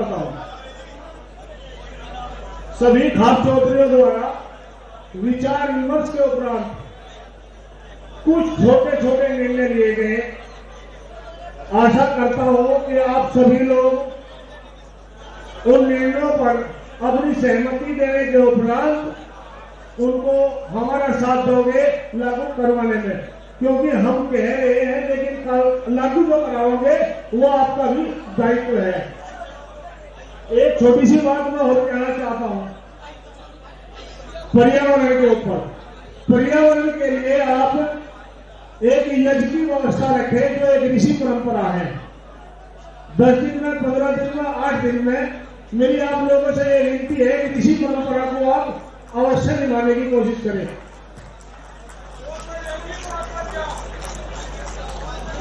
चाहता हूं, सभी खास चौधरियों द्वारा विचार विमर्श के उपरांत कुछ छोटे छोटे निर्णय लिए गए। आशा करता हूं कि आप सभी लोग उन निर्णयों पर अपनी सहमति देने के उपरांत उनको हमारा साथ दोगे लागू करवाने में, क्योंकि हम कह रहे हैं लेकिन लागू जो कराओगे वो आपका भी दायित्व है। एक छोटी सी बात मैं और कहना चाहता हूं पर्यावरण के ऊपर। पर्यावरण के लिए आप एक यज्ञ की व्यवस्था रखें जो एक ऋषि परंपरा है। 10 दिन में, 15 दिन में, 8 दिन में मेरी आप लोगों से ये विनती है कि ऋषि परंपरा को आप अवश्य निभाने की कोशिश करें।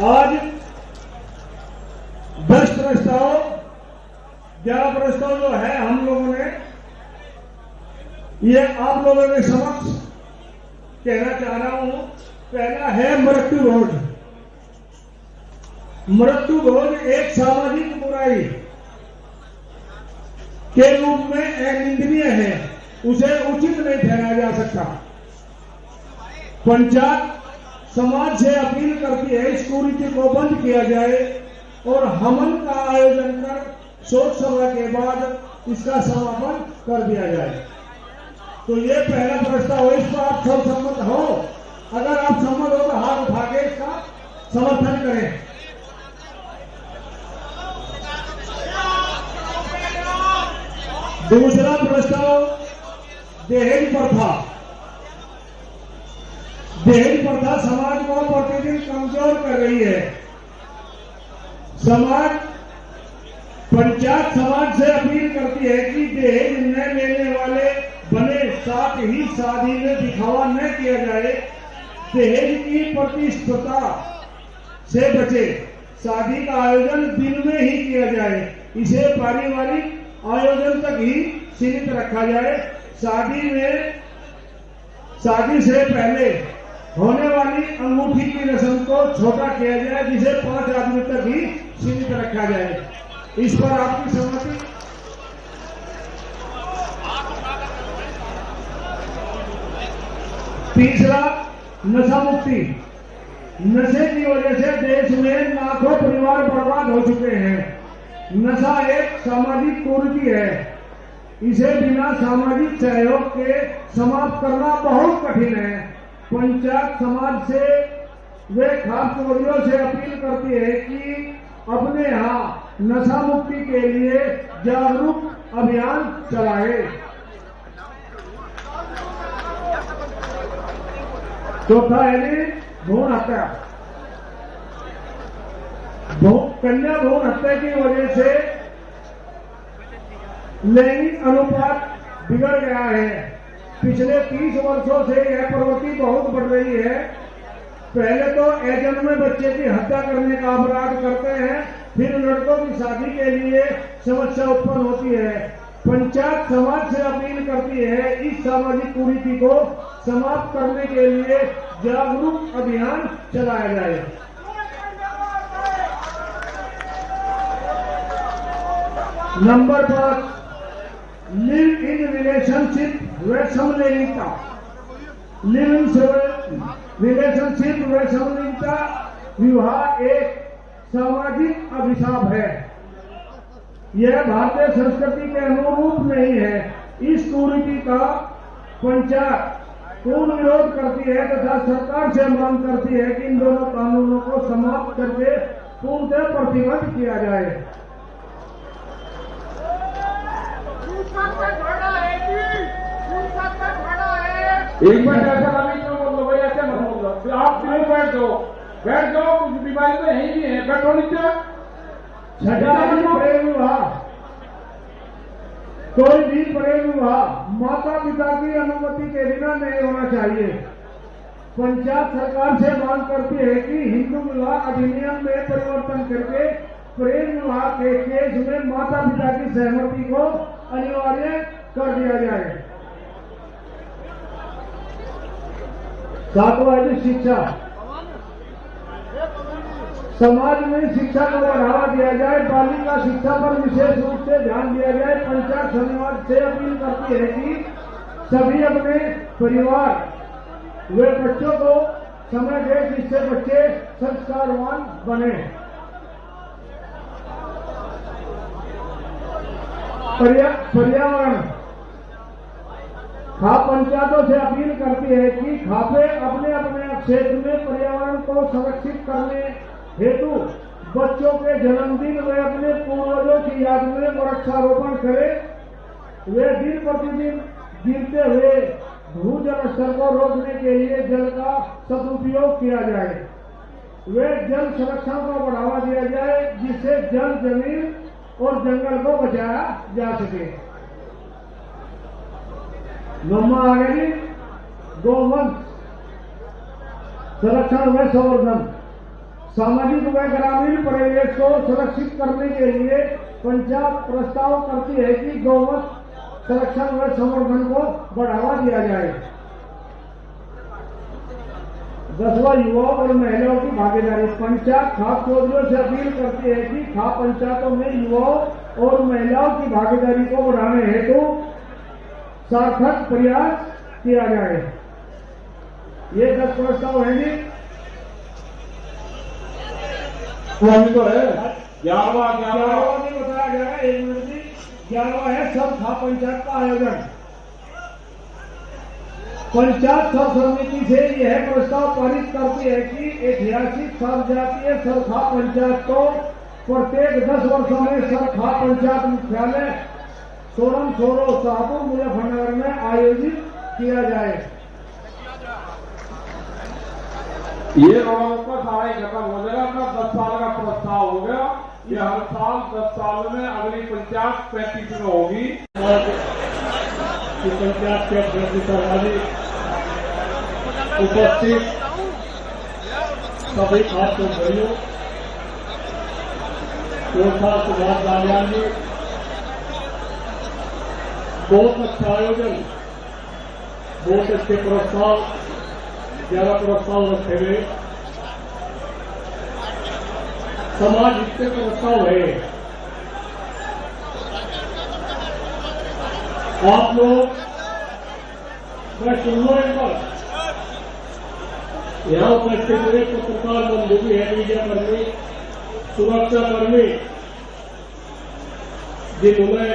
आज 10 प्रस्ताव, 11 प्रस्ताव जो है हम लोगों ने ये आप लोगों के समक्ष कहना चाह रहा हूं। पहला है मृत्यु भोज। मृत्यु भोज एक सामाजिक बुराई के रूप में अनिंदनीय है, उसे उचित नहीं ठहराया जा सकता। पंचायत समाज से अपील करती है इस कुरीति को बंद किया जाए और हवन का आयोजन कर शोक सभा के बाद इसका समापन कर दिया जाए। तो ये पहला प्रस्ताव है, इस पर आप सब सम्मत हो? अगर आप सम्मत हो तो हाथ उठा के इसका समर्थन करें। दूसरा प्रस्ताव दहेज प्रथा। दहेज प्रथा समाज को प्रतिदिन कमजोर कर रही है। पंचायत समाज से अपील करती है कि दहेज न लेने वाले बने, साथ ही शादी में दिखावा न किया जाए। दहेज की प्रतिस्पर्धा से बचे। शादी का आयोजन दिन में ही किया जाए। इसे पारिवारिक आयोजन तक ही सीमित रखा जाए। शादी से पहले होने वाली अंगूठी की रस्म को छोटा किया जाए, जिसे 5 आदमी तक ही सीमित रखा जाए। इस पर आपकी सहमति? तीसरा नशा मुक्ति। नशे की वजह से देश में लाखों परिवार बर्बाद हो चुके हैं। नशा एक सामाजिक कुरीति है। इसे बिना सामाजिक सहयोग के समाप्त करना बहुत कठिन है। पंचायत समाज से वे खास चौधरियों से अपील करती है कि अपने यहाँ नशा मुक्ति के लिए जागरूक अभियान चलाए। चौथा है भ्रूण हत्या। कन्या भ्रूण हत्या की वजह से लैंगिक अनुपात बिगड़ गया है। पिछले 30 वर्षों से यह प्रवृत्ति बहुत बढ़ रही है। पहले तो एजन में बच्चे की हत्या करने का अपराध करते हैं, फिर लड़कों की शादी के लिए समस्या उत्पन्न होती है। पंचायत समाज से अपील करती है इस सामाजिक कुरीति को समाप्त करने के लिए जागरूक अभियान चलाया जाए। नंबर 5, लिव इन रिलेशनशिप व समलैंगिकता। लिव इन रिलेशनशिप व समलैंगिकता विवाह एक सामाजिक अभिशाप है। यह भारतीय संस्कृति के अनुरूप नहीं है। इस कुरीति का पंचायत पूर्ण विरोध करती है तथा सरकार से मांग करती है कि इन दोनों कानूनों को समाप्त करके पूर्णतः प्रतिबंध किया जाए। एक बार ऐसा कभी क्यों बोल लो भाई, ऐसे मत बोल लो। आप क्यों बैठ जाओ, कुछ बीमारी तो है ही है, बैठो नीचे। प्रेम विवाह, कोई भी प्रेम विवाह माता पिता की अनुमति के बिना नहीं होना चाहिए। पंचायत सरकार से मांग करती है कि हिंदू विवाह अधिनियम में परिवर्तन करके प्रेम विवाह के केस में माता पिता की सहमति को अनिवार्य कर दिया जाए। सातवां है शिक्षा। समाज में शिक्षा को बढ़ावा दिया जाए, बालिका शिक्षा पर विशेष रूप से ध्यान दिया जाए। पंचायत समाज से अपील करती है कि सभी अपने परिवार वे बच्चों को समय दें जिससे बच्चे संस्कारवान बने। पर्यावरण खाप पंचायतों से अपील करती है कि खापे अपने अपने क्षेत्र में पर्यावरण को संरक्षित करने हेतु बच्चों के जन्मदिन व अपने पूर्वजों की याद में वृक्षारोपण करें। वे दिन प्रतिदिन गिरते हुए भूजल स्तर को रोकने के लिए जल का सदुपयोग किया जाए। वे जल संरक्षण को बढ़ावा दिया जाए जिससे जल, जमीन और जंगल को बचाया जा सके। नंबर आगे जी, गौवंश संरक्षण व संवर्धन। सामाजिक व ग्रामीण परिवेश को सुरक्षित करने के लिए पंचायत प्रस्ताव करती है कि गौवंश संरक्षण व संवर्धन को बढ़ावा दिया जाए। 10वां युवाओं और महिलाओं की भागीदारी। पंचायत खाप चौधरियों से अपील करती है कि खाप पंचायतों में युवाओं और महिलाओं की भागीदारी को बढ़ाने हेतु सार्थक प्रयास किया जाए। ये 10 प्रस्ताव है जी। तो है 11वां नहीं बताया गया है, 1 मिनट जी। 11वां है सब खाप पंचायत का आयोजन। पंचायत सब समिति से यह प्रस्ताव पारित करती है कि ऐतिहासिक सर्वजातीय सरखा पंचायत को प्रत्येक 10 वर्षों में सरखा पंचायत मुख्यालय सोरम सोरो शाहपुर मुजफ्फरनगर में आयोजित किया जाए। ये रोड़ा का सारा ही खत्म हो जाएगा। अपना 10 साल का प्रस्ताव हो गया। ये हर साल 10 साल में अगली पंचायत 35 में होगी। पंचायत के अध्यक्ष सरकारी उपस्थित सभी खास चौधरियों, सुभाष बालियान जी, बहुत अच्छा आयोजन, बहुत अच्छे प्रस्ताव, 11 प्रस्ताव रखे गए। समाज हित के प्रस्ताव है। आप लोग मैं सुनो एक बार, यहाँ उपस्थित हुए पत्रकार बंधु भी है, मीडिया कर्मी, सुरक्षा कर्मी, जिन्होंने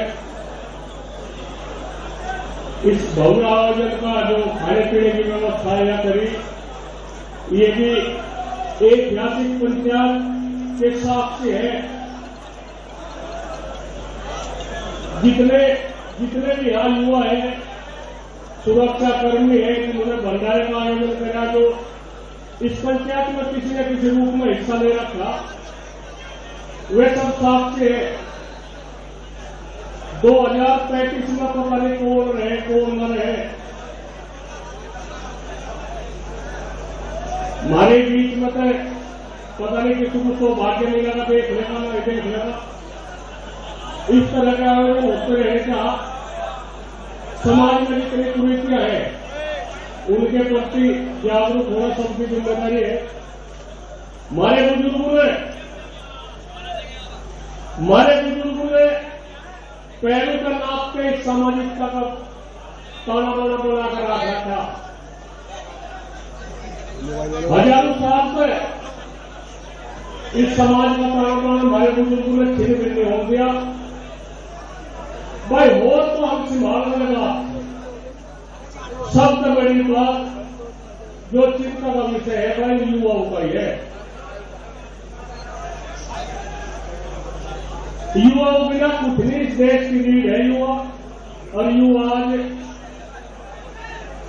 इस भव्य आयोजन का जो खाने पीने की व्यवस्था यहाँ करी, ये भी एक ऐतिहासिक पंचायत के साक्ष्य है। जितने भी यहाँ युवा है, सुरक्षा कर्मी है, जिन्होंने भंडारे का आयोजन करा, जो इस पंचायत में किसी न किसी रूप में हिस्सा ले रखा, वे सब साक्ष्य है। 2035 में पता नहीं कौन रहे कौन न रहे, हमारे बीच में तो पता नहीं किसी को सौभाग्य मिलेगा देखने का, नहीं देखने का। इस तरह का आयोजन होते रहने का समाज में जितनी कुरीतियां हैं उनके प्रति जागरूक होना सबकी जिम्मेदारी है। हमारे बुजुर्गों ने पहले का नाप के सामाजिकता का ताना बाना बनाकर रखा था। हजारों साल से इस समाज का ताना बाना हमारे बुजुर्गों ने छिन्न भिन्न हो गया। भाई हो तो हम संभालने लगा। सबसे बड़ी बात जो चिंता का विषय है भाई युवाओं का ही है। युवाओं बिना कुछ नहीं, इस देश की नीड है युवा। और युवा आज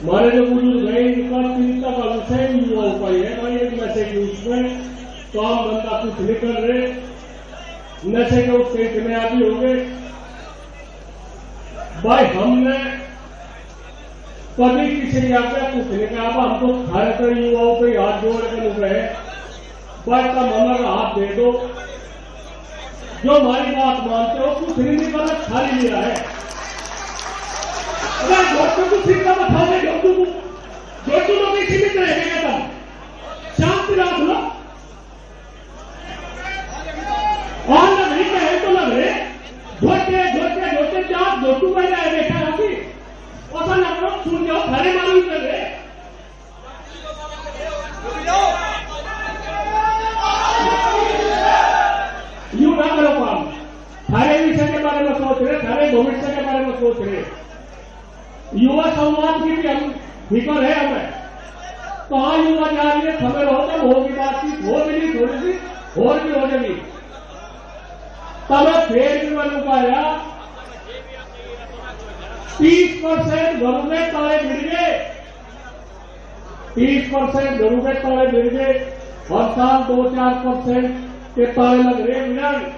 हमारे जो बुजुर्ग हैं, इनका चिंता का विषय युवाओं का ही है। भाई एक नशे के उसमें काम धंधा कुछ नहीं कर रहे, नशे के उससे इतने आदि हो गए। भाई हमने कभी किसी यहाँ पे कुछ नहीं कहा, हम तो खड़े कर युवाओं पे हाथ जोड़ कर रहे। भाई तब हमारा हाथ दे दो, जो हमारी बात मानते हो, कुछ नहीं करना, खाली लिया है। अगर डॉक्टर को सीखना बता दे, डॉक्टर लोग सीमित रहेगा, शांति रख लो। लोग सुन जाओ, थारे मालूम कर रहे यूं ना करो काम। थारे विषय के बारे में सोच रहे, थारे भविष्य के बारे में सोच रहे। युवा संवाद की भी हम फिक्र है हमें। कहाँ युवा जा रही है, खबर हो तब होगी बातचीत, हो भी नहीं थोड़ी सी और भी हो जाएगी। तब फिर भी मन उपाया 30% घरों में ताले भिड़ गए, 30% घरों में ताले भिड़ गए। हर साल 2-4% के ताले लग रहे मिलन।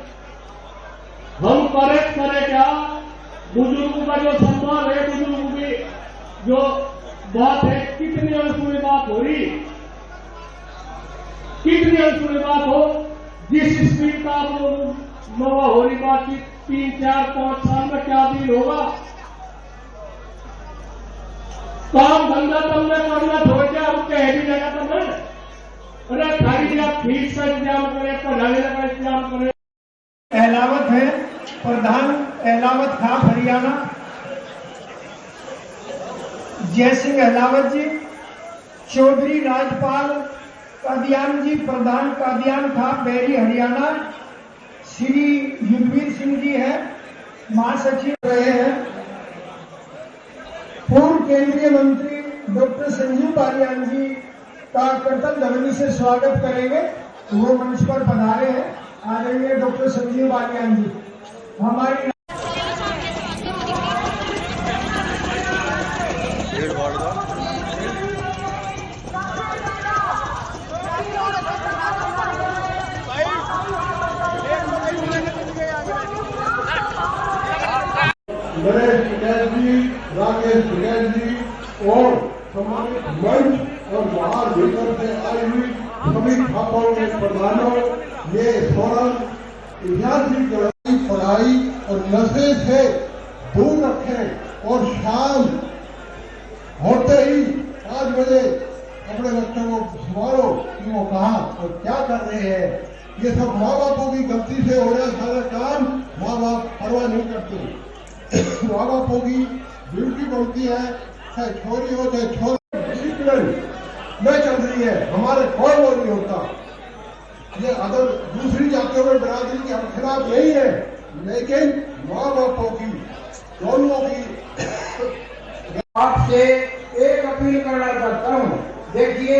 हम करें क्या? बुजुर्गों का जो सम्मान है, बुजुर्गों की जो बात है, कितनी अनसुनी बात हो रही, कितनी अनसुनी बात हो। जिस स्पीड का आप लोग नवा हो रही बातचीत 3-4-5 साल में क्या दिन होगा। काम धंधा तुमने करना छोड़ दिया, हम कह भी लगा तुम्हें। अरे खाली आप फीस का इंतजाम करें, पढ़ाने का इंतजाम करें। एलावत है प्रधान एलावत खां हरियाणा, जय सिंह अहलावत जी, चौधरी राजपाल कादियान जी प्रधान कादियान खां बैरी हरियाणा, श्री युगवीर सिंह जी है महासचिव रहे हैं, पूर्व केंद्रीय मंत्री डॉक्टर संजीव बालियान जी का कर्तव्य ध्वनि से स्वागत करेंगे। वो मंच पर पधारे हैं, आदरणीय डॉक्टर संजीव बालियान जी। हमारी नरेश टिकैत जी, राकेश टिकैत जी और हमारे मंच और बाहर भीतर से आई हुई सभी छापाओं के प्रधानों, ये फोरम ऐतिहासिक लड़ाई, पढ़ाई और नशे से दूर रखें और शाम होते ही 5 बजे अपने बच्चों को संभालो कि वो कहाँ और क्या कर रहे हैं। ये सब माँ बापों की गलती से हो रहा है सारा काम, माँ बाप परवाह नहीं करते। माँ बापों की ड्यूटी बनती है, चाहे छोरी हो चाहे छोरा, डिसिप्लिन में चल रही है, हमारे कोई वो नहीं होता। ये अदर दूसरी जातियों में बिरादरी के हम खिलाफ नहीं है, लेकिन माँ बापों की दोनों की आपसे एक अपील करना चाहता हूँ। देखिए,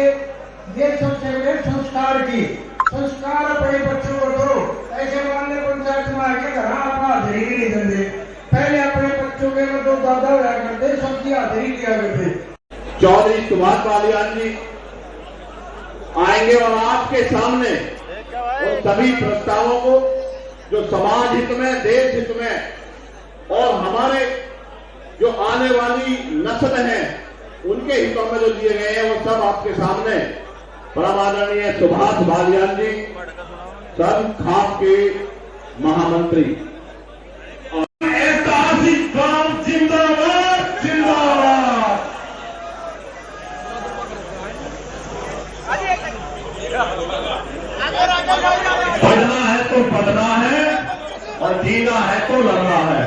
ये सबसे बड़े संस्कार की संस्कार अपने बच्चों को दो। ऐसे मानने पंचायत में आके घर आपका हाजिरी नहीं देते। पहले अपने बच्चों के जो दादा हुआ करते सबकी हाजिरी किया करते। चौधरी सुभाष बालियान जी आएंगे और आपके सामने उन सभी प्रस्तावों को जो समाज हित में, देश हित में और हमारे जो आने वाली नस्ल है उनके हितों में जो दिए गए हैं वो सब आपके सामने। परम आदरणीय सुभाष बालियान जी, संघ खाप के महामंत्री। ऐतिहासिक काम जिंदाबाद जिंदाबाद। बढ़ना है तो बढ़ना है और जीना है तो लड़ना है।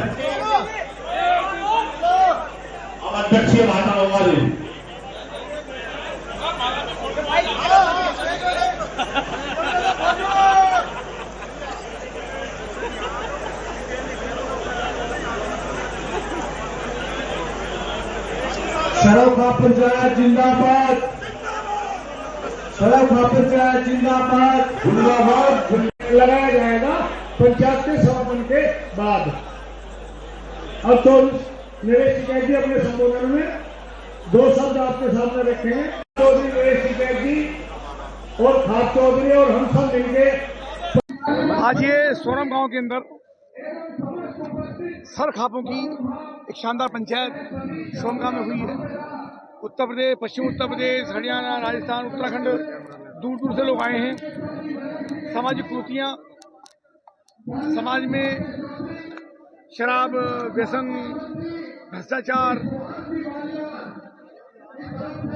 अब अध्यक्षीय भाषण होगा जी। सड़क पंचायत जिंदाबाद, सड़क पंचायत जिंदाबाद, जिंदाबाद लगाया जाएगा पंचायत के समापन के बाद। अब तो नरेश टिकैत जी अपने संबोधन में 2 शब्द आपके सामने रखेंगे। चौधरी नरेश टिकैत जी और खाप चौधरी और हम सब मिलकर आज ये सोरम गांव के अंदर सर खापों की एक शानदार पंचायत सोमगांव में हुई है। उत्तर प्रदेश, पश्चिम उत्तर प्रदेश, हरियाणा, राजस्थान, उत्तराखंड, दूर दूर से लोग आए हैं। सामाजिक कुरीतियां, समाज में शराब, व्यसन, भ्रष्टाचार,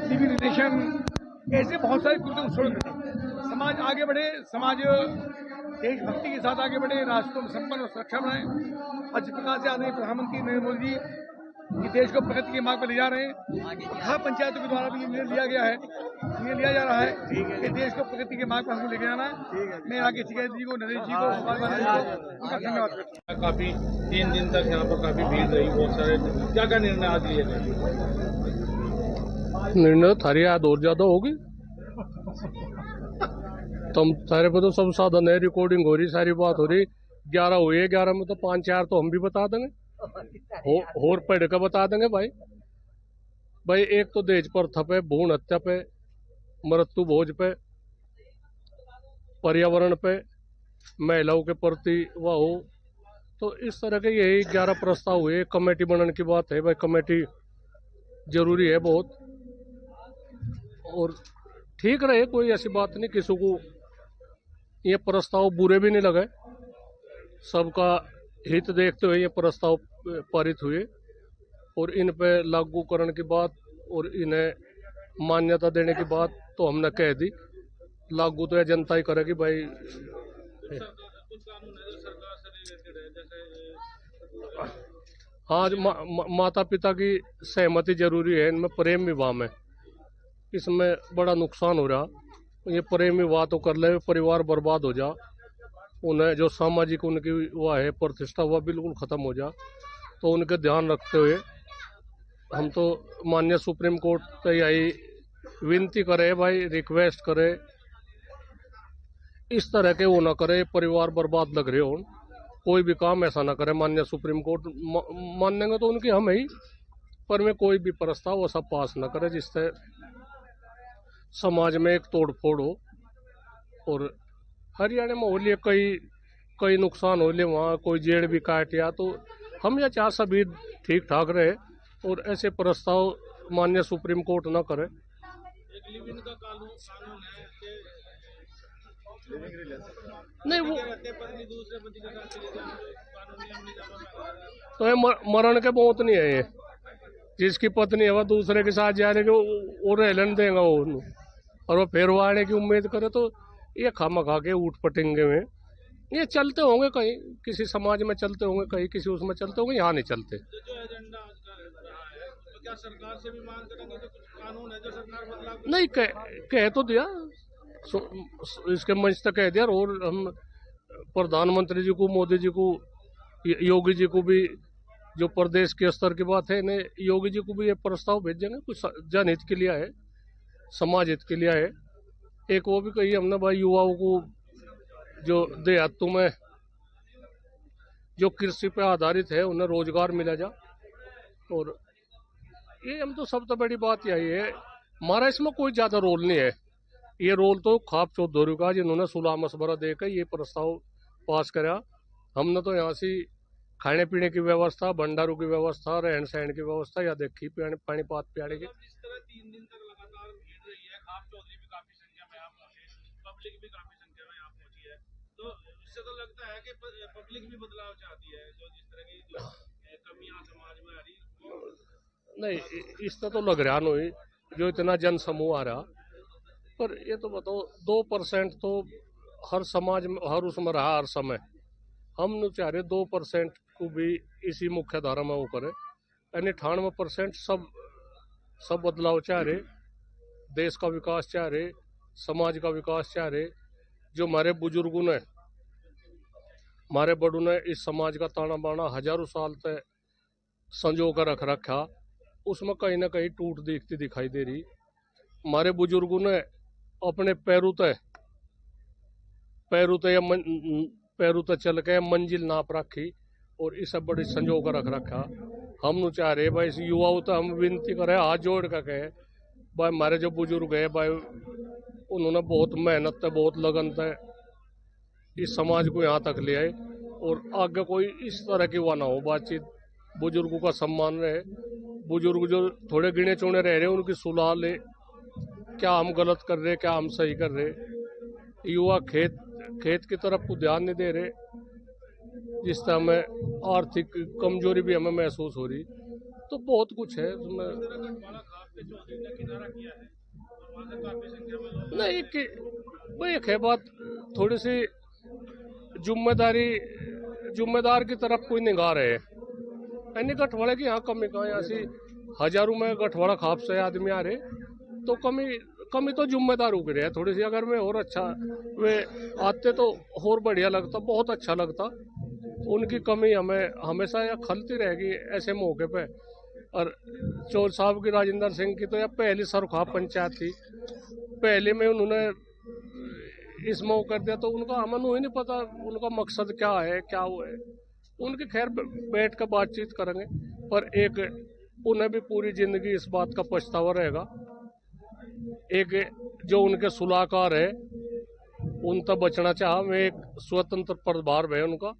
लिविंग रिलेशन, ऐसे बहुत सारी कुरीतियां उछल रही। समाज आगे बढ़े, समाज देशभक्ति के साथ आगे बढ़े, राष्ट्र को संपन्न और सुरक्षा बनाए। और जिस प्रकार से आदरणीय प्रधानमंत्री नरेंद्र मोदी जी कि देश को प्रगति के मार्ग पर ले जा रहे हैं। हर पंचायतों के द्वारा भी ये निर्णय लिया गया है, निर्णय लिया जा रहा है कि देश को प्रगति के मार्ग पर हमको लेके जाना है। मैं आगे शिकायत जी को, नरेश जी को, उनका धन्यवाद करता हूँ। काफी 3 दिन तक यहाँ पर काफी भीड़ रही, बहुत सारे क्या क्या निर्णय आज लिए गए? निर्णय थारी याद और ज्यादा होगी। तुम सारे पे तो सब साधन है, रिकॉर्डिंग हो रही, सारी बात हो रही। 11 हुए, 11 में तो 5-4 तो हम भी बता देंगे, और पढ़ कर बता देंगे भाई। एक तो दहेज प्रथा पे, भ्रूण हत्या पे, मृत्यु भोज पे, पर्यावरण पे, महिलाओं के प्रति वह हो, तो इस तरह के यही 11 प्रस्ताव हुए। कमेटी बनने की बात है भाई, कमेटी जरूरी है बहुत, और ठीक रहे, कोई ऐसी बात नहीं। किसी को ये प्रस्ताव बुरे भी नहीं लगे, सबका हित देखते हुए ये प्रस्ताव पारित हुए, और इन पे लागू करने की बात और इन्हें मान्यता देने की बात तो हमने कह दी। लागू तो यह जनता ही करेगी भाई। हाँ, माता पिता की सहमति जरूरी है इनमें। प्रेम विवाह में इसमें बड़ा नुकसान हो रहा, ये प्रेम विवाह तो कर ले, परिवार बर्बाद हो जा, उन्हें जो सामाजिक उनकी वह है प्रतिष्ठा वह बिल्कुल खत्म हो जा। तो उनके ध्यान रखते हुए हम तो माननीय सुप्रीम कोर्ट से यही विनती करे भाई, रिक्वेस्ट करे, इस तरह के वो ना करे, परिवार बर्बाद लग रहे हो, कोई भी काम ऐसा ना करे। माननीय सुप्रीम कोर्ट मानेंगे तो उनकी हम ही, पर में कोई भी प्रस्ताव ऐसा पास ना करे जिससे समाज में एक तोड़फोड़ हो। और हरियाणा में हो लिए कई नुकसान हो लिए, वहाँ कोई जेड़ भी काटिया, तो हम यह चाह सभी ठीक ठाक रहे, और ऐसे प्रस्ताव माननीय सुप्रीम कोर्ट न करे। नहीं वो तो मरण के बहुत नहीं है, ये जिसकी पत्नी है वह दूसरे के साथ जाने के वो रहने देगा वो, और वो फिर वो आने की उम्मीद करे, तो ये खामखा के उठ पटेंगे में ये चलते होंगे, कहीं किसी समाज में चलते होंगे, कहीं किसी उसमें चलते होंगे, यहाँ नहीं चलते। क्या सरकार से भी मांग करेंगे कि कुछ कानून है जो सरकार बदलाव? नहीं, कह तो दिया, इसके मंच तक कह दिया, और हम प्रधानमंत्री जी को, मोदी जी को, योगी जी को भी, जो प्रदेश के स्तर की बात है, इन्हें योगी जी को भी ये प्रस्ताव भेजेंगे। कुछ जनहित के लिए है, समाज हित के लिए है। एक वो भी कही हमने भाई, युवाओं को जो देहातों में जो कृषि पे आधारित है उन्हें रोजगार मिला जा, और ये हम तो सबसे बड़ी बात यही है। हमारा इसमें कोई ज्यादा रोल नहीं है, ये रोल तो खाप चौधरी का, जिन्होंने सुलह मशवरा देकर ये प्रस्ताव पास करा। हमने तो यहाँ से खाने पीने की व्यवस्था, भंडारों की व्यवस्था, रहन सहन की व्यवस्था या देखी, पानी पात पियाने की। जिस तरह 3 दिन तक लगातार भीड़ रही है, खाप चौधरी भी काफी संख्या में यहाँ पहुंचे, पब्लिक भी काफी संख्या में यहाँ पहुंची है, तो इससे तो लगता है कि पब्लिक भी बदलाव चाहती है, जो जिस तरह की कमियां समाज में आ रही। नहीं, इससे तो लग रहा नहीं जो इतना जन समूह आ रहा, पर ये तो बताओ 2% तो हर समाज में, हर उसमें रहा हर समय। हम न चाह रहे 2% को भी इसी मुख्य धारा में वो करे, यानी 98% सब बदलाव चाह रहे, देश का विकास चाह रहे, समाज का विकास चाह रहे। जो हमारे बुजुर्गों ने, हमारे बड़ों ने इस समाज का ताना बाना हजारों साल तक संजो कर रख रखा, उसमें कहीं ना कहीं टूट दिखती दिखाई दे रही। हमारे बुजुर्गों ने अपने पैरों तक चल के मंजिल नाप रखी, और इसे बड़ी संजो कर रख रखा। हम न चाह रहे भाई, इस युवाओं तो हम विनती करें, हाथ जोड़ कर कहे भाई, हमारे जो बुजुर्ग है भाई, उन्होंने बहुत मेहनत है, बहुत लगन है, इस समाज को यहाँ तक ले आए, और आगे कोई इस तरह की वह ना हो बातचीत। बुजुर्गों का सम्मान रहे, बुजुर्ग जो थोड़े गिने चुने रह रहे उनकी सुलह ले, क्या हम गलत कर रहे, क्या हम सही कर रहे। युवा खेत की तरफ को ध्यान नहीं दे रहे, जिससे हमें आर्थिक कमजोरी भी हमें महसूस हो रही। तो बहुत कुछ है उसमें। नहीं कि वो एक है बात, थोड़ी सी जिम्मेदार की तरफ कोई निगाह रहे, यानी गठवाड़े की यहाँ कमी कहाँ, यहाँ से हजारों में गठवाड़ा खाप से आदमी आ रहे, तो कमी तो जिम्मेदार हो रही है थोड़ी सी। अगर मैं और अच्छा वे आते तो और बढ़िया लगता, बहुत अच्छा लगता। उनकी कमी हमें हमेशा यह खलती रहेगी ऐसे मौके पे। और चौर साहब की, राजेंद्र सिंह की तो यह पहली सरखा पंचायत थी, पहले में उन्होंने इस मौका कर दिया, तो उनका हमें ही नहीं पता उनका मकसद क्या है, क्या हुआ है। उनकी खैर बैठ कर बातचीत करेंगे, पर एक उन्हें भी पूरी जिंदगी इस बात का पछतावा रहेगा। एक जो उनके सलाहकार है उन तक बचना चाहा, मैं एक स्वतंत्र प्रभार है उनका,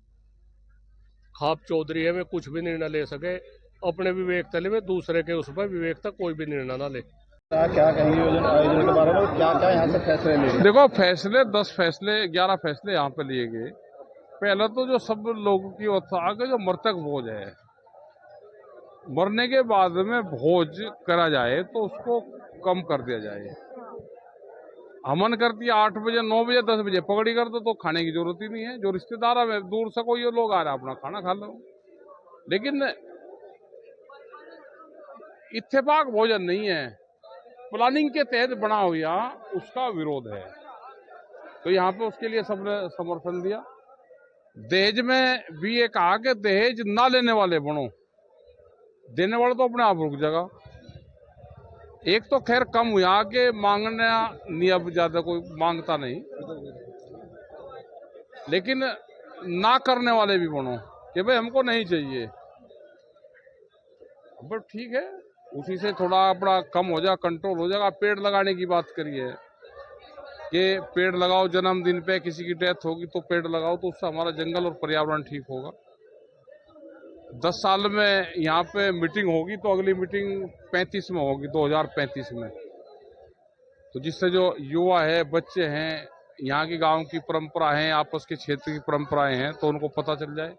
खाप चौधरी है, वे कुछ भी निर्णय ले सके अपने विवेक तले में, दूसरे के उस पर विवेक तक कोई भी निर्णय ना ले। क्या कहेंगे आयोजन के बारे में, क्या क्या यहाँ से फैसले लिए? देखो, फैसले 10 फैसले 11 फैसले यहाँ पे लिए गए। पहला तो जो सब लोगों की ओर था कि जो मृतक भोज है, मरने के बाद में भोज करा जाए तो उसको कम कर दिया जाए। हमन करती है 8 बजे 9 बजे 10 बजे पकड़ी कर दो तो खाने की जरूरत ही नहीं है। जो रिश्तेदार है दूर से कोई लोग आ रहा है अपना खाना खा लो, लेकिन इत्तेफाक भोजन नहीं है, प्लानिंग के तहत बना हुआ, उसका विरोध है। तो यहाँ पे उसके लिए सबने समर्थन दिया। दहेज में भी ये कहा कि दहेज ना लेने वाले बनो, देने वाले तो अपने आप रुक जाएगा। एक तो खैर कम हुआ कि मांगना नहीं, अब ज्यादा कोई मांगता नहीं, लेकिन ना करने वाले भी बनो कि भाई हमको नहीं चाहिए। बट ठीक है, उसी से थोड़ा अपना कम हो जाएगा, कंट्रोल हो जाएगा। पेड़ लगाने की बात करिए कि पेड़ लगाओ, जन्मदिन पे किसी की डेथ होगी तो पेड़ लगाओ, तो उससे हमारा जंगल और पर्यावरण ठीक होगा। 10 साल में यहाँ पे मीटिंग होगी तो अगली मीटिंग 35 में होगी, 2035 में। तो जिससे जो युवा है, बच्चे हैं, यहाँ की गांव की परंपरा है, आपस के क्षेत्र की परंपराएं हैं, तो उनको पता चल जाए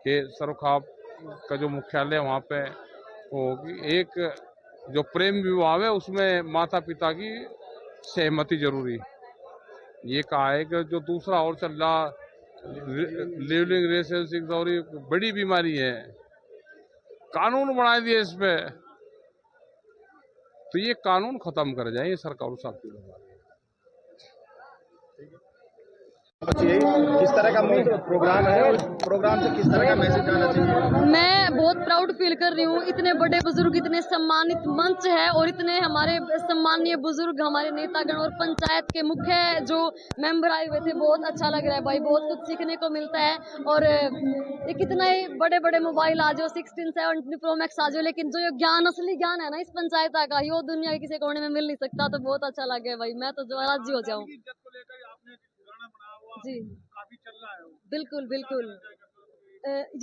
कि सरखाप का जो मुख्यालय वहाँ पे होगी। एक जो प्रेम विवाह है उसमें माता पिता की सहमति जरूरी, ये कहा है कि जो दूसरा और चल रहा लिविंग रिलेशनशिप और बड़ी बीमारी है, कानून बना दिए इस पे, तो ये कानून खत्म कर जाए, ये सरकार साहब की बीमारी। किस तरह का प्रोग्राम है और प्रोग्राम से किस तरह का मैसेज आना चाहिए? मैं बहुत प्राउड फील कर रही हूँ। इतने बड़े बुजुर्ग, इतने सम्मानित मंच है और इतने हमारे सम्मानीय बुजुर्ग, हमारे नेतागण और पंचायत के मुख्य जो मेंबर आए हुए थे। बहुत अच्छा लग रहा है भाई, बहुत कुछ सीखने को मिलता है। और ये कितना ही बड़े बड़े मोबाइल आ जाओ, 16, 17 Pro Max आ जाओ, लेकिन जो ये ज्ञान, असली ज्ञान है ना इस पंचायत का, ये दुनिया के किसी कोने में मिल नहीं सकता। तो बहुत अच्छा लग गया भाई, मैं तो जो राजी हो जाऊँ। जी काफी चल रहा है। बिल्कुल बिल्कुल,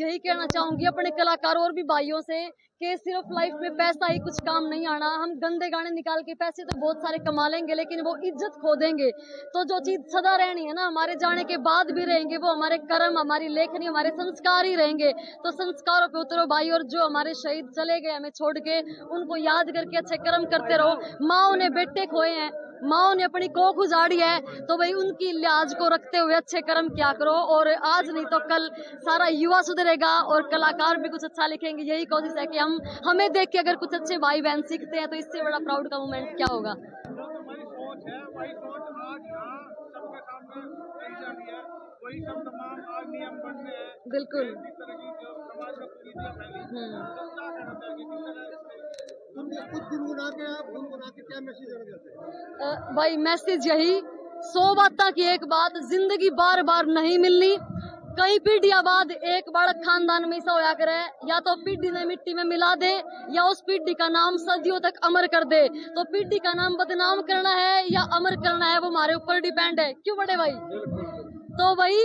यही कहना चाहूंगी अपने कलाकारों और भी भाइयों से कि सिर्फ लाइफ में पैसा ही कुछ काम नहीं आना। हम गंदे गाने निकाल के पैसे तो बहुत सारे कमा लेंगे, लेकिन वो इज्जत खो देंगे। तो जो चीज सदा रहनी है ना, हमारे जाने के बाद भी रहेंगे, वो हमारे कर्म, हमारी लेखनी, हमारे संस्कार ही रहेंगे। तो संस्कारों पे उतरो भाई, और जो हमारे शहीद चले गए हमें छोड़ के, उनको याद करके अच्छे कर्म करते रहो। माँ ने बेटे खोए हैं, माँ ने अपनी कोख उजाड़ी है, तो भाई उनकी लिहाज को रखते हुए अच्छे कर्म क्या करो। और आज नहीं तो कल सारा युवा सुधरेगा और कलाकार भी कुछ अच्छा लिखेंगे। यही कोशिश है कि हमें देख के अगर कुछ अच्छे भाई बहन सीखते हैं तो इससे बड़ा प्राउड का मोमेंट क्या होगा। हमारी सोच है, वही सोच आज यहाँ सबके सामने कही जा रही है, वही सब तमाम आज नियम बनने हैं। बिल्कुल, इस तरह की जो समाज में कुरीतियां फैली, तो क्या कहना चाहेंगे? कुछ गुनगुना के क्या मैसेज देना चाहते हैं? भाई मैसेज यही, 100 बात की एक बात, जिंदगी बार बार नहीं मिलनी। कई पीढ़ियां बाद एक बालक खानदान में ऐसा होया करे, या तो पीढ़ी ने मिट्टी में मिला दे या उस पीढ़ी का नाम सदियों तक अमर कर दे। तो पीढ़ी का नाम बदनाम करना है या अमर करना है, वो हमारे ऊपर डिपेंड है। क्यों बड़े भाई? तो भाई,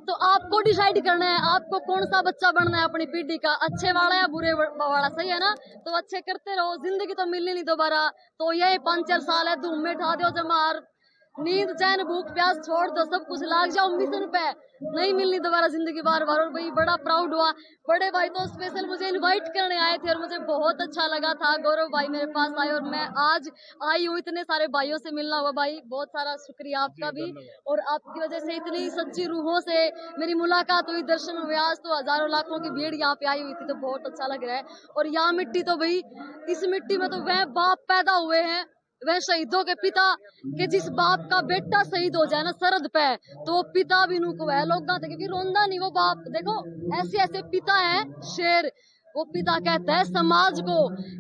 तो आपको डिसाइड करना है आपको कौन सा बच्चा बनना है अपनी पीढ़ी का, अच्छे वाला या बुरे वाला। सही है ना? तो अच्छे करते रहो, जिंदगी तो मिलनी नहीं दोबारा। तो यही 5-4 साल है, धूम में उठा दो जमार, नींद चैन भूख प्यास छोड़ दो, सब कुछ लाग जाओ मिशन पे, नहीं मिलनी दोबारा जिंदगी बार बार। और भाई बड़ा प्राउड हुआ, बड़े भाई तो स्पेशल मुझे इनवाइट करने आए थे और मुझे बहुत अच्छा लगा था। गौरव भाई मेरे पास आए और मैं आज आई हूँ इतने सारे भाइयों से मिलना हुआ। भाई बहुत सारा शुक्रिया आपका भी, और आपकी वजह से इतनी सच्ची रूहों से मेरी मुलाकात हुई, दर्शन हुए। आज तो हजारों लाखों की भीड़ यहाँ पे आई हुई थी, तो बहुत अच्छा लग रहा है। और यहाँ मिट्टी तो भाई, इस मिट्टी में तो वह बाप पैदा हुए हैं, वह शहीदों के पिता, कि जिस बाप का बेटा शहीद हो जाए ना सरहद पे, तो वो पिता भी नू को है लोग क्योंकि रोंदा नहीं वो बाप। देखो ऐसे ऐसे पिता है शेर, वो पिता कहता है समाज को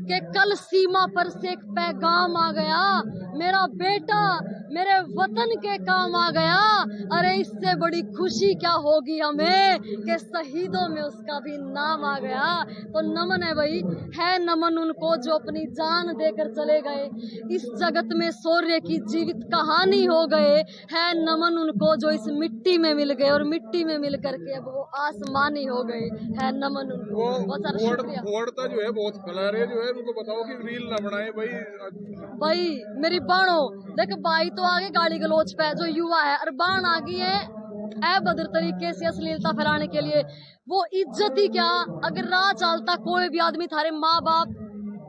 कि कल सीमा पर से एक पैगाम आ गया, मेरा बेटा मेरे वतन के काम आ गया। अरे इससे बड़ी खुशी क्या होगी हमें कि शहीदों में उसका भी नाम आ गया। तो नमन है भाई, है नमन उनको जो अपनी जान देकर चले गए, इस जगत में शौर्य की जीवित कहानी हो गए। है नमन उनको जो इस मिट्टी में मिल गए और मिट्टी में मिल करके अब वो आसमानी हो गए। है नमन उनको, बहुत सारा शुक्रिया। जो है बहुत फैला रहे जो है, उनको बताओ कि रील ना बनाए भाई मेरी बाणो देख, भाई तो आगे गाली गलोच पे जो युवा है, और बाण आ गई है अभद्र तरीके से अश्लीलता फैलाने के लिए। वो इज्जत ही क्या, अगर राह चलता कोई भी आदमी थारे माँ बाप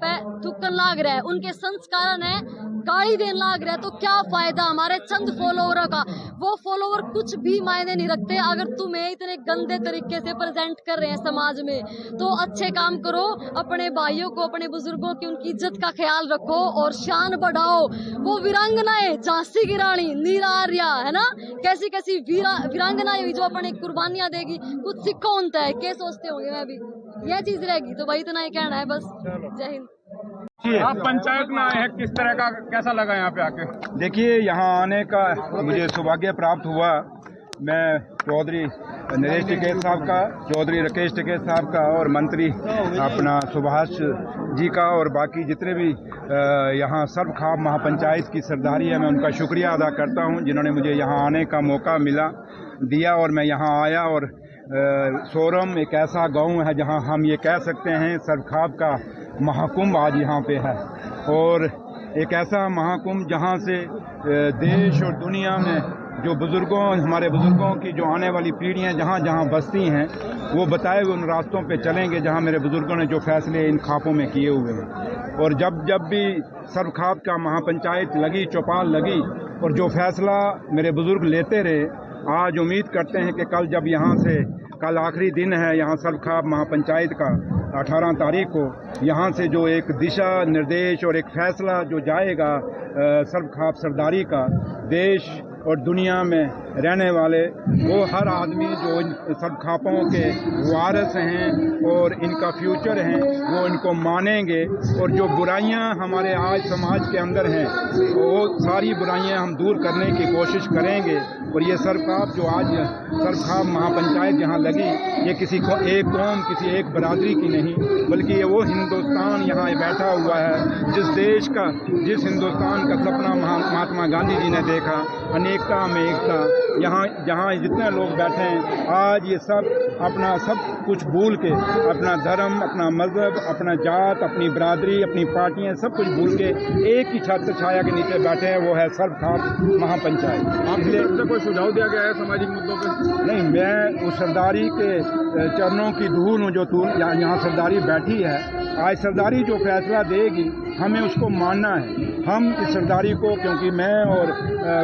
पे थुक्कन लाग रहा है, उनके संस्कार है गाड़ी देने लाग रहा है, तो क्या फायदा हमारे चंद फॉलोअरों का। वो फॉलोअर कुछ भी मायने नहीं रखते अगर तुम्हें इतने गंदे तरीके से प्रेजेंट कर रहे हैं समाज में। तो अच्छे काम करो, अपने भाइयों को, अपने बुजुर्गों की, उनकी इज्जत का ख्याल रखो और शान बढ़ाओ। वो वीरांगनाएं, झांसी की रानी, नीरा आर्या है ना, कैसी कैसी वीरांगनाएं हुई जो अपनी कुर्बानियां देगी, कुछ सीखो उनसे है, क्या सोचते होंगे। मैं भी यह चीज रहेगी। तो भाई इतना ही कहना है बस। जय हिंद। आप पंचायत में आए हैं, किस तरह का कैसा लगा यहाँ पे आके? देखिए, यहाँ आने का मुझे सौभाग्य प्राप्त हुआ। मैं चौधरी नरेश टिकैत साहब का, चौधरी राकेश टिकैत साहब का और मंत्री अपना सुभाष जी का और बाकी जितने भी यहाँ सर्वखाप महापंचायत की सरदारी है, मैं उनका शुक्रिया अदा करता हूँ जिन्होंने मुझे यहाँ आने का मौका दिया और मैं यहाँ आया। और सोरम एक ऐसा गांव है जहाँ हम ये कह सकते हैं सर्वखाप का महाकुंभ आज यहाँ पे है, और एक ऐसा महाकुंभ जहाँ से देश और दुनिया में जो हमारे बुजुर्गों की जो आने वाली पीढ़ियाँ जहाँ जहाँ बसती हैं, वो बताए हुए उन रास्तों पे चलेंगे जहाँ मेरे बुजुर्गों ने जो फैसले इन खापों में किए हुए हैं। और जब भी सर्वखाप का महापंचायत लगी, चौपाल लगी, और जो फैसला मेरे बुजुर्ग लेते रहे, आज उम्मीद करते हैं कि कल जब यहाँ से, कल आखिरी दिन है यहाँ सर्वखाप महापंचायत का 18 तारीख को, यहाँ से जो एक दिशा निर्देश और एक फैसला जो जाएगा सर्वखाप सरदारी का, देश और दुनिया में रहने वाले वो हर आदमी जो इन सर्वखापों के वारिस हैं और इनका फ्यूचर हैं, वो इनको मानेंगे। और जो बुराइयां हमारे आज समाज के अंदर हैं, वो सारी बुराइयां हम दूर करने की कोशिश करेंगे। और ये सर्वखाप जो आज सर्वखाप महापंचायत यहाँ लगी, ये किसी एक कौम, किसी एक बरादरी की नहीं, बल्कि ये वो हिंदुस्तान यहाँ बैठा हुआ है जिस हिंदुस्तान का सपना महात्मा गांधी जी ने देखा, अनेकता में एकता। यहाँ जहाँ जितने लोग बैठे हैं आज, ये अपना सब कुछ भूल के, अपना धर्म, अपना मजहब, अपना जात, अपनी बरादरी, अपनी पार्टियां, सब कुछ भूल के एक ही छत छाया के नीचे बैठे हैं, वो है सर्वखाप महापंचायत। इसलिए कोई सुझाव दिया गया है सामाजिक मुद्दों पर? नहीं, मैं उस सरदारी के चरणों की धूल हूँ जो यहाँ सरदारी बैठी है। आज सरदारी जो फैसला देगी हमें उसको मानना है। हम इस सरदारी को, क्योंकि मैं और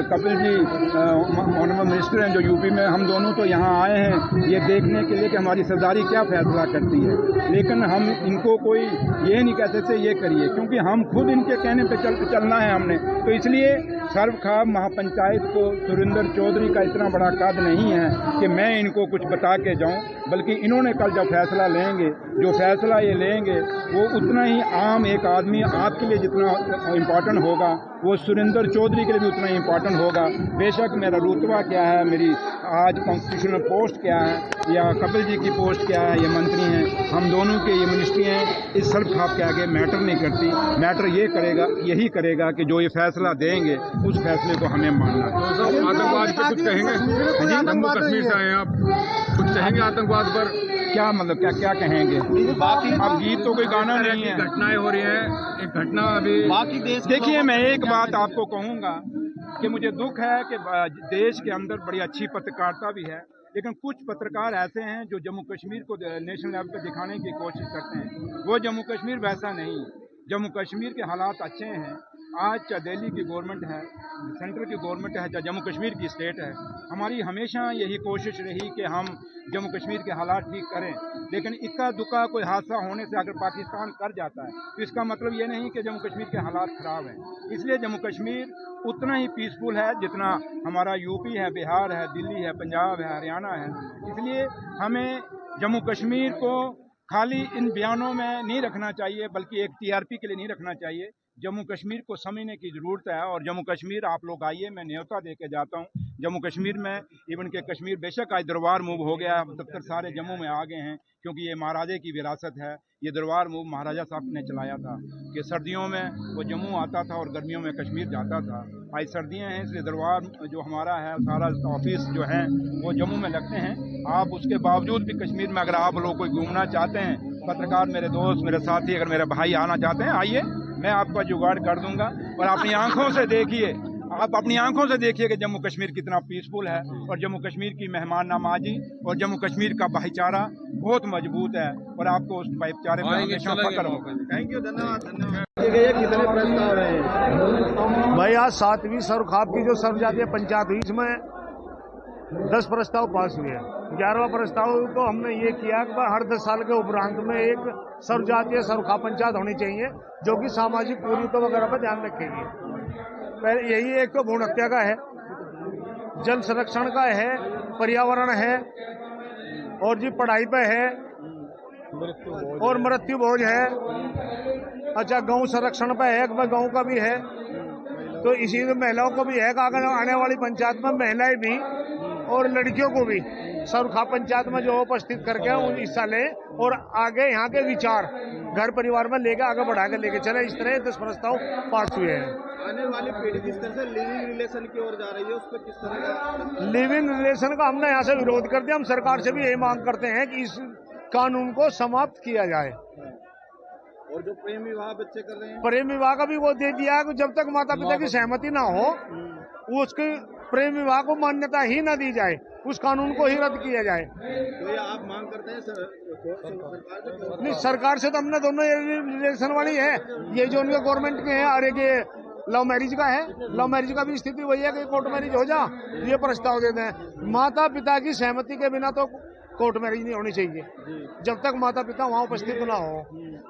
कपिल जी ऑनरेबल मिनिस्टर हैं जो यूपी में, हम दोनों तो यहाँ आए हैं ये देखने के लिए कि हमारी सरदारी क्या फैसला करती है। लेकिन हम इनको कोई ये नहीं कह सकते ये करिए, क्योंकि हम खुद इनके कहने पे चलना है हमने। तो इसलिए सर्वखाप महापंचायत को सुरेंद्र चौधरी का इतना बड़ा कद नहीं है कि मैं इनको कुछ बता के जाऊं, बल्कि इन्होंने कल जब फैसला लेंगे, जो फैसला ये लेंगे वो उतना ही आम एक आदमी आपके लिए जितना इम्पोर्टेंट होगा, वो सुरेंद्र चौधरी के लिए भी उतना ही इम्पोर्टेंट होगा। बेशक मेरा रुतबा क्या है, मेरी आज कॉन्स्टिट्यूशनल पोस्ट क्या है, या कपिल जी की पोस्ट क्या है, ये मंत्री हैं, हम दोनों के ये मिनिस्ट्री हैं, इस सर्वखाप के आगे मैटर नहीं करती। मैटर यही करेगा कि जो ये फैसला देंगे उस फैसले को हमें मानना है। तो आतंकवाद पे कुछ कहेंगे? जम्मू कश्मीर से आए आप, कुछ कहेंगे आतंकवाद पर? क्या मतलब क्या कहेंगे? बाकी अब गीत तो कोई गाना नहीं है, घटनाएं हो रही है। एक घटना अभी बाकी देश, देखिए मैं एक बात आपको कहूँगा कि मुझे दुख है कि देश के अंदर बड़ी अच्छी पत्रकारिता भी है, लेकिन कुछ पत्रकार ऐसे हैं जो जम्मू कश्मीर को नेशनल लेवल पर दिखाने की कोशिश करते हैं। वो जम्मू कश्मीर वैसा नहीं है। जम्मू कश्मीर के हालात अच्छे हैं। आज चाहे दिल्ली की गवर्नमेंट है, सेंट्रल की गवर्नमेंट है, चाहे जम्मू कश्मीर की स्टेट है, हमारी हमेशा यही कोशिश रही कि हम जम्मू कश्मीर के हालात ठीक करें। लेकिन इक्का दुक्का कोई हादसा होने से अगर पाकिस्तान कर जाता है तो इसका मतलब ये नहीं कि जम्मू कश्मीर के हालात ख़राब हैं। इसलिए जम्मू कश्मीर उतना ही पीसफुल है जितना हमारा यूपी है, बिहार है, दिल्ली है, पंजाब है, हरियाणा है। इसलिए हमें जम्मू कश्मीर को खाली इन बयानों में नहीं रखना चाहिए, बल्कि एक टीआरपी के लिए नहीं रखना चाहिए। जम्मू कश्मीर को समझने की ज़रूरत है। और जम्मू कश्मीर आप लोग आइए, मैं न्योता दे के जाता हूँ। जम्मू कश्मीर में इवन के कश्मीर बेशक आज दरबार मूव हो गया, दफ्तर सारे जम्मू में आ गए हैं, क्योंकि ये महाराजे की विरासत है। ये दरबार मूव महाराजा साहब ने चलाया था कि सर्दियों में वो जम्मू आता था और गर्मियों में कश्मीर जाता था। आज सर्दियाँ हैं, इसलिए दरबार जो हमारा है सारा ऑफिस जो है वो जम्मू में लगते हैं। आप उसके बावजूद भी कश्मीर में अगर आप लोग कोई घूमना चाहते हैं, पत्रकार मेरे दोस्त, मेरे साथी, अगर मेरे भाई आना चाहते हैं, आइए, मैं आपका जुगाड़ कर दूंगा। और अपनी आंखों से देखिए, आप अपनी आंखों से देखिए कि जम्मू कश्मीर कितना पीसफुल है और जम्मू कश्मीर की मेहमान नवाजी और जम्मू कश्मीर का भाईचारा बहुत मजबूत है और आपको उस भाईचारे पर हमेशा फख्र होगा। थैंक यू, धन्यवाद। कितने प्रस्ताव हैं भाई? आज 7वीं सरखाप की जो सर्वजातीय पंचायत हुई, इसमें 10 प्रस्ताव पास हुए हैं। 11वां प्रस्ताव तो हमने ये किया कि हर 10 साल के उपरांत में एक सर्वजातीय सरखाप पंचायत होनी चाहिए जो कि सामाजिक कुरीतियों वगैरह पर ध्यान रखेगी। पहले यही एक तो भ्रूण हत्या का है, जल संरक्षण का है, पर्यावरण है, और जी पढ़ाई पे है, और मृत्यु भोज है। अच्छा, गौ संरक्षण पे है, गौ का भी है। तो इसी में महिलाओं को भी है कि अगर आने वाली पंचायत में महिलाएं भी और लड़कियों को भी सरखाप पंचायत में जो उपस्थित करके हिस्सा लें और आगे यहाँ के विचार घर परिवार में लेके आगे बढ़ा के लेके चले। इस तरह 10 प्रस्ताव पास हुए हैं। आने वाली पीढ़ी किस तरह से लिविंग रिलेशन की ओर जा रही है, उस पर किस तरह का? लिविंग रिलेशन का हमने यहाँ से विरोध करते हैं। हम सरकार से भी यही मांग करते हैं कि इस कानून को समाप्त किया जाए। और जो प्रेम विवाह बच्चे कर रहे हैं, प्रेम विवाह का भी वो दे दिया कि जब तक माता पिता की सहमति ना हो उसके प्रेम विवाह को मान्यता ही न दी जाए, उस कानून को ही रद्द किया जाए। तो ये आप मांग करते हैं सरकार? नहीं, सरकार से तो हमने दोनों रिलेशन वाली है, ये जो उनके गवर्नमेंट के हैं, और एक ये लव मैरिज का है। लव मैरिज का भी स्थिति वही है कि कोर्ट मैरिज हो जा, ये प्रस्ताव देते हैं। माता पिता की सहमति के बिना तो कोर्ट मैरिज नहीं होनी चाहिए जब तक माता पिता वहाँ उपस्थित ना हो।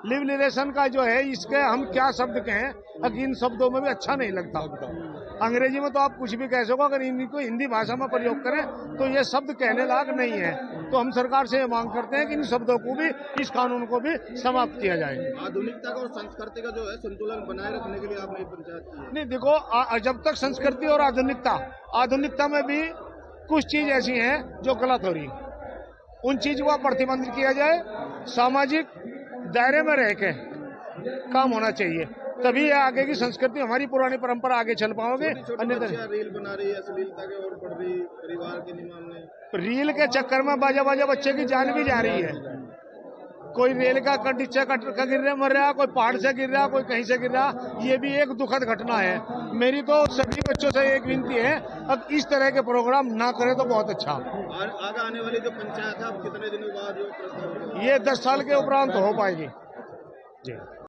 लिव रिलेशन का जो है, इसके हम क्या शब्द कहें, अगर इन शब्दों में भी अच्छा नहीं लगता। अंग्रेजी में तो आप कुछ भी कह सको, अगर इनको हिंदी भाषा में प्रयोग करें तो ये शब्द कहने लायक नहीं है। तो हम सरकार से मांग करते हैं कि इन शब्दों को भी, इस कानून को भी समाप्त किया जाए। आधुनिकता का और संस्कृति का जो है संतुलन बनाए रखने के लिए आपने पंचायत की? नहीं, देखो, जब तक संस्कृति और आधुनिकता में भी कुछ चीज ऐसी है जो गलत हो रही, उन चीज को प्रतिबंधित किया जाए। सामाजिक दायरे में रह के काम होना चाहिए, तभी आगे की संस्कृति, हमारी पुरानी परंपरा आगे चल पाओगे। अन्यथा रील बना रही है, अश्लीलता के और बढ़ रही, परिवार के नियम रील के चक्कर में बाजा बच्चे की जान भी जा रही है। कोई रेल का नीचे का गिर रहा, मर रहा, कोई पहाड़ से गिर रहा, कोई कहीं से गिर रहा। ये भी एक दुखद घटना है। मेरी तो सभी बच्चों से एक विनती है, अब इस तरह के प्रोग्राम ना करें तो बहुत अच्छा। आगे आने वाली जो पंचायत है, कितने दिनों बाद जो प्रस्ताव? ये 10 साल के उपरांत हो पाएगी जी।